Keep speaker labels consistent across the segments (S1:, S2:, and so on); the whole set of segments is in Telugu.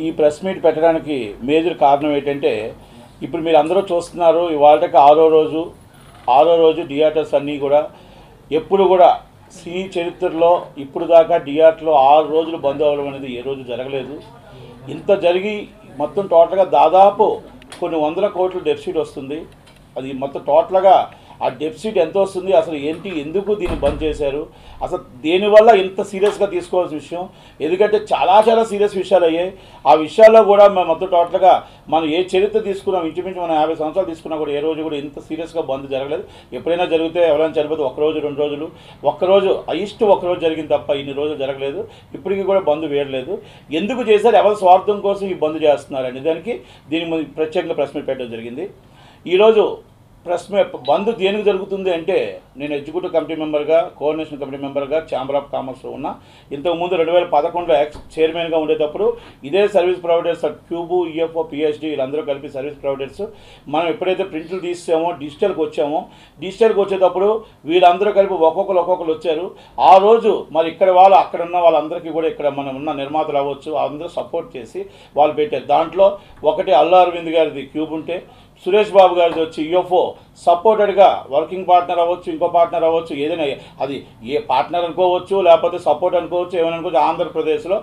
S1: ఈ ప్రెస్ మీట్ పెట్టడానికి మేజర్ కారణం ఏంటంటే ఇప్పుడు మీరు అందరూ చూస్తున్నారు ఇవాళకి ఆరో రోజు థియేటర్స్ అన్నీ కూడా ఎప్పుడు కూడా సినీ చరిత్రలో ఇప్పుడు దాకా థియేటర్లో 6 రోజులు బంద్ అవ్వడం అనేది ఏ రోజు జరగలేదు. ఇంత జరిగి మొత్తం టోటల్గా దాదాపు కొన్ని వందల కోట్ల డెఫిసిట్ వస్తుంది. అది మొత్తం టోటల్గా ఆ డెఫిసిట్ ఎంత వస్తుంది, అసలు ఏంటి, ఎందుకు దీన్ని బంద్ చేశారు, అసలు దేనివల్ల ఇంత సీరియస్గా తీసుకోవాల్సిన విషయం, ఎందుకంటే చాలా సీరియస్ విషయాలు అయ్యాయి. ఆ విషయాల్లో కూడా మనం మొత్తం టోటల్గా మనం ఏ చరిత్ర తీసుకున్నాం, ఇంచుమించు మనం 50 సంవత్సరాలు తీసుకున్నా కూడా ఏ రోజు కూడా ఇంత సీరియస్గా బంద్ జరగలేదు. ఎప్పుడైనా జరిగితే ఎవరైనా చనిపోతే 1 రోజు 2 రోజులు, ఒక రోజు జరిగింది తప్ప ఇన్ని రోజులు జరగలేదు. ఇప్పటికీ కూడా బంద్ వేయలేదు. ఎందుకు చేశారు, ఎవరి స్వార్థం కోసం ఈ బంద్ చేస్తున్నారు అనే దానికి దీని ప్రత్యేకంగా ప్రెస్ మీట్ పెట్టడం జరిగింది. ఈరోజు బంద్ దేనికి జరుగుతుంది అంటే, నేను ఎగ్జిక్యూటివ్ కమిటీ మెంబర్గా, కోఆర్డినేషన్ కమిటీ మెంబర్గా ఛాంబర్ ఆఫ్ కామర్స్లో ఉన్నా. ఇంతకుముందు 2011లో చైర్మన్గా ఉండేటప్పుడు ఇదే service providers cube, EFO, PhD వీళ్ళందరూ కలిపి సర్వీస్ ప్రొవైడర్స్ మనం ఎప్పుడైతే ప్రింట్లు తీసామో డిజిటల్కి వచ్చేటప్పుడు వీళ్ళందరూ కలిపి ఒక్కొక్కరు వచ్చారు. ఆ రోజు మరి ఇక్కడ అక్కడ ఉన్న వాళ్ళందరికీ కూడా ఇక్కడ మనం ఉన్న నిర్మాతలు అవ్వచ్చు అందరూ సపోర్ట్ చేసి వాళ్ళు పెట్టారు. దాంట్లో ఒకటి అల్లు అరవింద్ గారిది క్యూబ్ ఉంటే, సురేష్ బాబు గారిది వచ్చి యూఎఫ్ఓ సపోర్టెడ్గా వర్కింగ్ పార్ట్నర్ అవ్వచ్చు, ఇంకో పార్ట్నర్ అవ్వచ్చు, ఏదైనా అది ఏ పార్ట్నర్ అనుకోవచ్చు లేకపోతే సపోర్ట్ అనుకోవచ్చు, ఏమైనా అనుకోవచ్చు. ఆంధ్రప్రదేశ్లో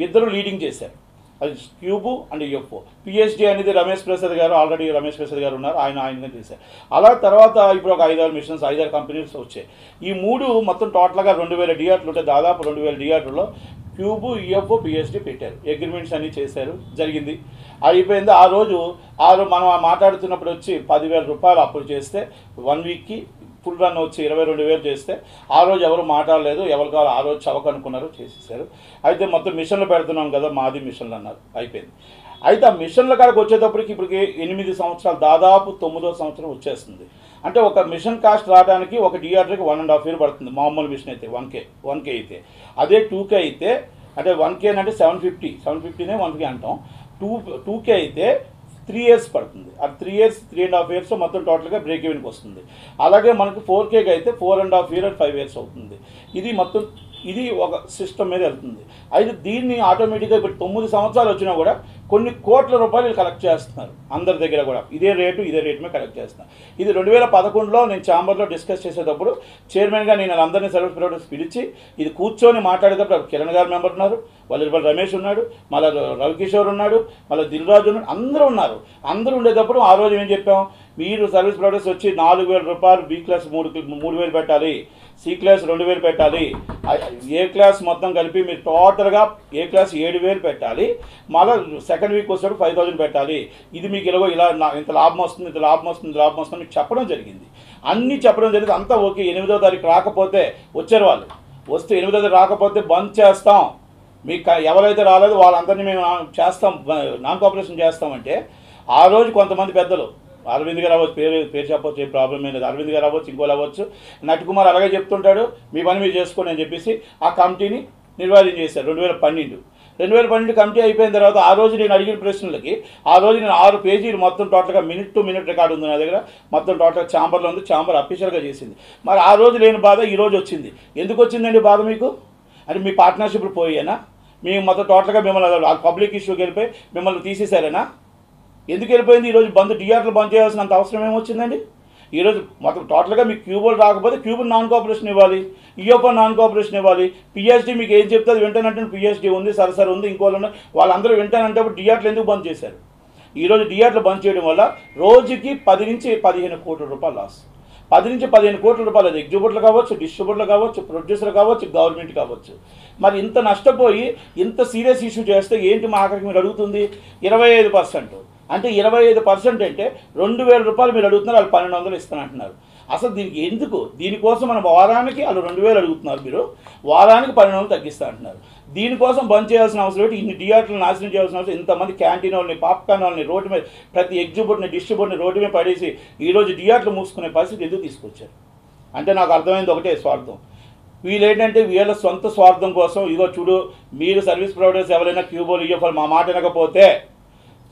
S1: ఇద్దరు లీడింగ్ చేశారు, అది క్యూబు అండ్ యూఎఫ్ఓ. పిహెచ్డి అనేది రమేష్ ప్రసాద్ గారు, ఆల్రెడీ రమేష్ ప్రసాద్ గారు ఉన్నారు, ఆయన చేశారు. అలా తర్వాత ఇప్పుడు ఒక 5-6 మిషన్స్ 5-6 కంపెనీస్ వచ్చాయి. ఈ 3 మొత్తం టోటల్గా 2000 థియేటర్లు ఉంటే దాదాపు 2000 థియేటర్లో క్యూబు, ఈఎఫ్ఓ, పిహెచ్డి పెట్టారు. అగ్రిమెంట్స్ అన్నీ చేశారు, జరిగింది, అయిపోయింది. ఆ రోజు మనం మాట్లాడుతున్నప్పుడు వచ్చి 10,000 రూపాయలు అప్పుడు చేస్తే 1 వీక్కి ఫుల్ రన్ వచ్చి 22,000 చేస్తే ఆ రోజు ఎవరు మాట్లాడలేదు. ఎవరు కావాలి ఆ రోజు చవక అనుకున్నారు, చేసేసారు. అయితే మొత్తం మిషన్లు పెడుతున్నాం కదా, మాది మిషన్లు అన్నారు, అయిపోయింది. అయితే ఆ మిషన్ల కాడికి వచ్చేటప్పటికి ఇప్పటికి 8 సంవత్సరాలు, దాదాపు 9వ సంవత్సరం వచ్చేస్తుంది. అంటే ఒక మిషన్ కాస్ట్ రావడానికి ఒక థియేటర్కి 1.5 years పడుతుంది. మామూలు మిషన్ అయితే 1K అయితే, అదే 2K అయితే, అంటే 1K అంటే 750నే 1K అంటాం. 2K అయితే 3 years పడుతుంది. అది 3 years 3.5 years మొత్తం టోటల్గా బ్రేక్ ఈవెన్కి వస్తుంది. అలాగే మనకు 4Kకి అయితే 4.5 years and 5 years అవుతుంది. ఇది ఒక సిస్టమ్ మీద వెళ్తుంది. అయితే దీన్ని ఆటోమేటిక్గా ఇప్పుడు 9 సంవత్సరాలు వచ్చినా కూడా కొన్ని కోట్ల రూపాయలు కలెక్ట్ చేస్తున్నారు అందరి దగ్గర కూడా. ఇదే రేటు మీద కలెక్ట్ చేస్తున్నారు. ఇది 2011లో నేను ఛాంబర్లో డిస్కస్ చేసేటప్పుడు చైర్మన్గా నేను అందరినీ సర్వీస్ ప్రొవైడర్స్ పిలిచి ఇది కూర్చొని మాట్లాడేటప్పుడు కిరణ్ గారు మెంబర్ ఉన్నారు, వాళ్ళు రమేష్ ఉన్నాడు, మళ్ళీ రవికిషోర్ ఉన్నాడు, మళ్ళీ దిల్రాజు ఉన్నాడు, అందరూ ఉన్నారు. అందరూ ఉండేటప్పుడు ఆ రోజు ఏం చెప్పాం, మీరు సర్వీస్ ప్రొవైడర్స్ వచ్చి 4,000 రూపాయలు, బి క్లాస్ 3,000 పెట్టాలి, సి క్లాస్ 2,000 పెట్టాలి, ఏ క్లాస్ మొత్తం కలిపి మీరు టోటల్గా ఏ క్లాస్ 7,000 పెట్టాలి, మళ్ళీ సెకండ్ వీక్ వచ్చేటప్పుడు 5,000 పెట్టాలి. ఇది మీకు ఇలా ఇంత లాభం వస్తుంది మీకు చెప్పడం జరిగింది. అన్నీ చెప్పడం జరిగింది, అంతా ఓకే. 8వ తారీఖు రాకపోతే వచ్చారు వాళ్ళు, వస్తే 8వ తారీఖు రాకపోతే బంద్ చేస్తాం, మీకు ఎవరైతే రాలేదు వాళ్ళందరినీ మేము చేస్తాం, నాన్ కోఆపరేషన్ చేస్తామంటే ఆ రోజు కొంతమంది పెద్దలు, అరవింద్ గారు అవ్వచ్చు, పేరు చెప్పవచ్చు, ఏ ప్రాబ్లం ఏం లేదు, అరవింద్ గారు అవ్వచ్చు, ఇంకోళ్ళు అవ్వచ్చు, నటికుమార్ అలాగే చెప్తుంటాడు, మీ పని మీరు చేసుకోండి అని చెప్పేసి ఆ కమిటీని నిర్వహణ చేశారు. 2012 కమిటీ అయిపోయిన తర్వాత ఆ రోజు నేను అడిగిన ప్రశ్నలకి ఆ రోజు నేను 6 పేజీలు మొత్తం టోటల్గా మినిట్ టు మినిట్ రికార్డు ఉంది నా దగ్గర, మొత్తం టోటల్గా ఛాంబర్లో ఉంది, ఛాంబర్ అఫీషియల్గా చేసింది. మరి ఆ రోజు లేని బాధ ఈ రోజు వచ్చింది. ఎందుకు వచ్చిందండి బాధ మీకు? అంటే మీ పార్ట్నర్షిప్లు పోయానా? మేము మొత్తం టోటల్గా మిమ్మల్ని పబ్లిక్ ఇష్యూకి వెళ్ళిపోయి మిమ్మల్ని తీసేశారేనా? ఎందుకు వెళ్ళిపోయింది? ఈరోజు థియేటర్లు బంద్ చేయాల్సినంత అవసరం ఏమొచ్చిందండి? ఈరోజు మొత్తం టోటల్గా మీకు క్యూబోలు రాకపోతే క్యూబుల్ నాన్ కోఆపరేషన్ ఇవ్వాలి, ఈఓపో నాన్ కోఆపరేషన్ ఇవ్వాలి, పిహెచ్డి మీకు ఏం చెప్తే అది వింటానంటే పిహెచ్డి ఉంది, సరసరి ఉంది, ఇంకోళ్ళు ఉన్నాయి, వాళ్ళందరూ వింటానంటే థియేటర్లు ఎందుకు బంద్ చేశారు? ఈరోజు థియేటర్లు బంద్ చేయడం వల్ల రోజుకి 10 నుంచి 15 కోట్ల రూపాయలు లాస్. 10 నుంచి 15 కోట్ల రూపాయలు, అది ఎగ్జిబ్యూటర్లు కావచ్చు, డిస్ట్రిబ్యూటర్లు కావచ్చు, ప్రొడ్యూసర్ కావచ్చు, గవర్నమెంట్ కావచ్చు. మరి ఇంత నష్టపోయి ఇంత సీరియస్ ఇష్యూ చేస్తే ఏంటి మా ఆఖరికి మీరు అడుగుతుంది? 25%. అంటే 25% అంటే 2,000 రూపాయలు మీరు అడుగుతున్నారు, వాళ్ళు 1,200 ఇస్తానంటున్నారు. అసలు దీనికి ఎందుకు? దీనికోసం మనం వారానికి వాళ్ళు 2,000 అడుగుతున్నారు, మీరు వారానికి 1,200 తగ్గిస్తా అంటున్నారు. దీనికోసం బంద్ చేయాల్సిన అవసరం ఏంటి? ఇన్ని థియేటర్లు నాశనం చేయాల్సిన అవసరం, ఇంతమంది క్యాంటీన్ వాళ్ళని, పాప్కార్న్ వాళ్ళని రోడ్డు మీద, ప్రతి ఎగ్జిబ్యూటర్ని, డిస్ట్రిబ్యూటర్ని రోడ్డు మీద పడేసి ఈరోజు థియేటర్లు మూసుకునే పరిస్థితి ఎందుకు తీసుకొచ్చారు? అంటే నాకు అర్థమైంది ఒకటే, స్వార్థం. వీళ్ళేంటంటే వీళ్ళ సొంత స్వార్థం కోసం, ఇగో చూడు మీరు సర్వీస్ ప్రొవైడర్స్ ఎవరైనా క్యూబోలు ఇయ్యఫాలు మా మాట వినకపోతే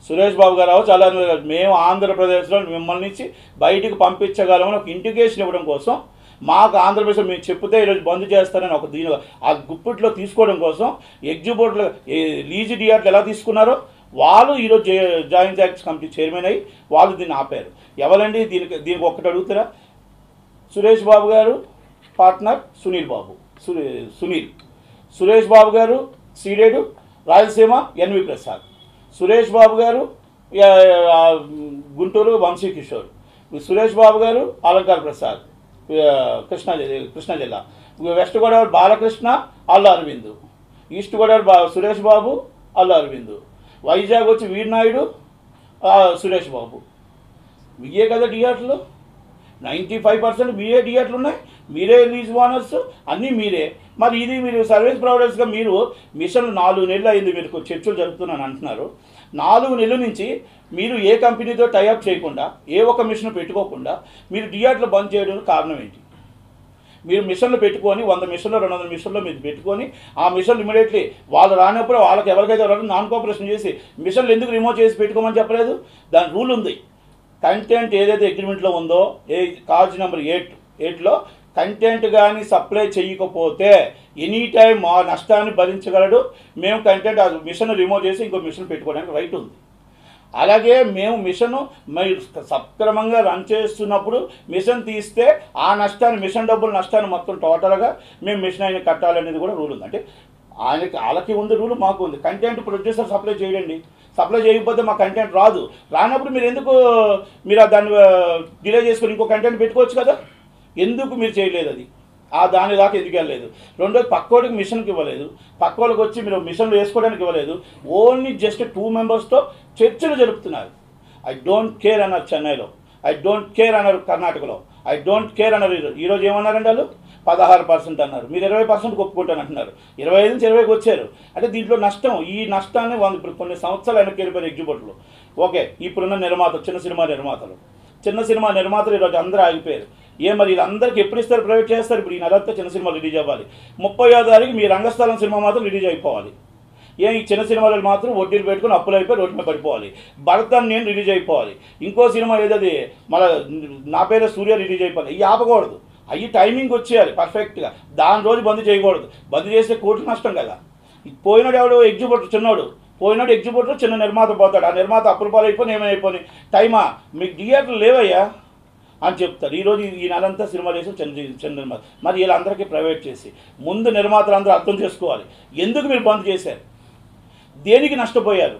S1: సురేష్ బాబు గారు అవ్వచ్చు, అలా మేము ఆంధ్రప్రదేశ్లో మిమ్మల్ని నుంచి బయటికి పంపించగలమని ఒక ఇండికేషన్ ఇవ్వడం కోసం మాకు ఆంధ్రప్రదేశ్ మేము చెప్తే ఈరోజు బంద్ చేస్తారని ఒక దీని ఆ గుప్పిట్లో తీసుకోవడం కోసం ఎగ్జిబోర్డులు లీజు థియేటర్లు ఎలా తీసుకున్నారో వాళ్ళు ఈరోజు జాయింట్ యాక్ట్స్ కమిటీ చైర్మన్ అయ్యి వాళ్ళు దీన్ని ఆపారు. ఎవరండి దీనికి ఒక్కటి అడుగుతారా? సురేష్ బాబు గారు పార్ట్నర్ సునీల్ బాబు, సురేష్ బాబు గారు సీడెడ్ రాయలసీమ ఎన్వి ప్రసాద్, సురేష్ బాబు గారు గుంటూరు వంశీ కిషోర్, సురేష్ బాబు గారు అలంకార్ ప్రసాద్ కృష్ణా జిల్లా, వెస్ట్ గోదావరి బాలకృష్ణ అల్లు అరవింద్, ఈస్ట్ గోదావరి సురేష్ బాబు అల్లు అరవింద్, వైజాగ్ వచ్చి వీరనాయుడు సురేష్ బాబు. మీరే కదా థియేటర్లు, 95% మీరే థియేటర్లు ఉన్నాయి, మీరే లీజ్ ఓనర్స్, అన్నీ మీరే. మరి ఇది మీరు సర్వీస్ ప్రొవైడర్స్గా మీరు మిషన్లు 4 నెలలు అయింది మీరు చర్చలు జరుపుతున్నాను అంటున్నారు. 4 నెలల నుంచి మీరు ఏ కంపెనీతో టైఅప్ చేయకుండా ఏ ఒక్క మిషన్ పెట్టుకోకుండా మీరు థియేటర్లు బంద్ చేయడం కారణం ఏంటి? మీరు మిషన్లు పెట్టుకొని 100 మిషన్లు 200 మిషన్లు మీరు పెట్టుకొని ఆ మిషన్లు ఇమీడియట్లీ వాళ్ళు రానప్పుడు వాళ్ళకి ఎవరికైతే నాన్ కోఆపరేషన్ చేసి మిషన్లు ఎందుకు రిమూవ్ చేసి పెట్టుకోమని చెప్పలేదు? దాని రూల్ ఉంది. కంటెంట్ ఏదైతే అగ్రిమెంట్లో ఉందో కాజ్ నెంబర్ 8లో కంటెంట్ కానీ సప్లై చేయకపోతే ఎనీ టైం ఆ నష్టాన్ని భరించగలడు. మేము కంటెంట్ ఆ మిషన్ రిమూవ్ చేసి ఇంకో మిషన్ పెట్టుకోవడానికి రైట్ ఉంది. అలాగే మేము మిషన్ సక్రమంగా రన్ చేస్తున్నప్పుడు మిషన్ తీస్తే ఆ నష్టాన్ని మిషన్ డబ్బుల నష్టాన్ని మొత్తం టోటల్గా మేము మిషన్ అయిన కట్టాలనేది కూడా రూల్ ఉంది. అంటే వాళ్ళకి ఉంది రూల్, మాకు ఉంది. కంటెంట్ ప్రొడ్యూసర్ సప్లై చేయండి, సప్లై చేయకపోతే మా కంటెంట్ రానప్పుడు మీరు ఎందుకు దాన్ని డిలే చేసుకొని ఇంకో కంటెంట్ పెట్టుకోవచ్చు కదా? ఎందుకు మీరు చేయలేదు? అది దాని దాకా ఎందుకు వెళ్ళలేదు? రెండోది పక్కోడికి మిషన్కి ఇవ్వలేదు, పక్కోళ్ళకి వచ్చి మీరు మిషన్లు వేసుకోవడానికి ఇవ్వలేదు. ఓన్లీ జస్ట్ 2 మెంబర్స్తో చర్చలు జరుపుతున్నారు. ఐ డోంట్ కేర్ అన్నారు చెన్నైలో, ఐ డోంట్ కేర్ అన్నారు కర్ణాటకలో, ఐ డోంట్ కేర్ అన్నారు. ఈరోజు ఏమన్నారండి వాళ్ళు? 16% అన్నారు. మీరు 20% ఒప్పుకుంటాను అంటున్నారు. 25 నుంచి 20కి వచ్చారు. అంటే దీంట్లో నష్టం, ఈ నష్టాన్ని ఇప్పుడు కొన్ని సంవత్సరాలు వెనక్కి వెళ్ళిపోయారు ఎగ్జిబిట్లు. ఓకే, ఇప్పుడున్న చిన్న సినిమా నిర్మాతలు ఈరోజు అందరూ ఆగిపోయారు. మరి వీళ్ళందరికీ ఎప్పుడు ఇస్తారు? ప్రైవేట్ చేస్తారు. ఇప్పుడు ఈ నెలంతా చిన్న సినిమాలు రిలీజ్ అవ్వాలి. 30వ తారీఖు మీ రంగస్థలం సినిమా మాత్రం రిలీజ్ అయిపోవాలి. ఈ చిన్న సినిమాలు మాత్రం వడ్డీలు పెట్టుకుని అప్పులు అయిపోయి రోడ్డు మీద పడిపోవాలి. భరత్ నేను రిలీజ్ అయిపోవాలి. ఇంకో సినిమా ఏదది మళ్ళీ నా పేరు సూర్య రిలీజ్ అయిపోవాలి. ఇవి ఆపకూడదు, అవి టైమింగ్ వచ్చేయాలి పర్ఫెక్ట్గా. దాని రోజు బంద్ చేయకూడదు. బంద్ చేస్తే కోట్లు నష్టం కదా. పోయినాడు ఎవడు? ఎగ్జిబిటర్ చిన్నోడు పోయినాడు. ఎగ్జిబిటర్ చిన్న నిర్మాత పోతాడు. ఆ నిర్మాత అప్పుల పాలు అయిపోయి ఏమైపోయి టైమా మీకు థియేటర్లు లేవయ్యా అని చెప్తారు. ఈరోజు ఈ నెలంతా సినిమాలు వేసి చిన్న నిర్మాత. మరి వీళ్ళందరికీ ప్రైవేట్ చేసి ముందు నిర్మాతలు అందరూ అర్థం చేసుకోవాలి. ఎందుకు మీరు బంద్ చేశారు? దేనికి నష్టపోయారు?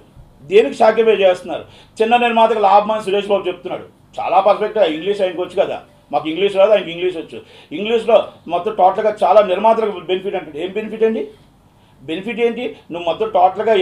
S1: దేనికి సాక్రిఫైస్ చేస్తున్నారు? చిన్న నిర్మాతకు లాభమని సురేష్ బాబు చెప్తున్నాడు. చాలా పర్ఫెక్ట్గా ఇంగ్లీష్ ఆయనకు వచ్చు కదా, మాకు ఇంగ్లీష్ రాదు, ఆయనకి ఇంగ్లీష్ వచ్చు. ఇంగ్లీష్లో మొత్తం టోటల్గా చాలా నిర్మాతలకు బెనిఫిట్ అంటే ఏం బెనిఫిట్ అండి? బెనిఫిట్ ఏంటి? నువ్వు మొత్తం టోటల్గా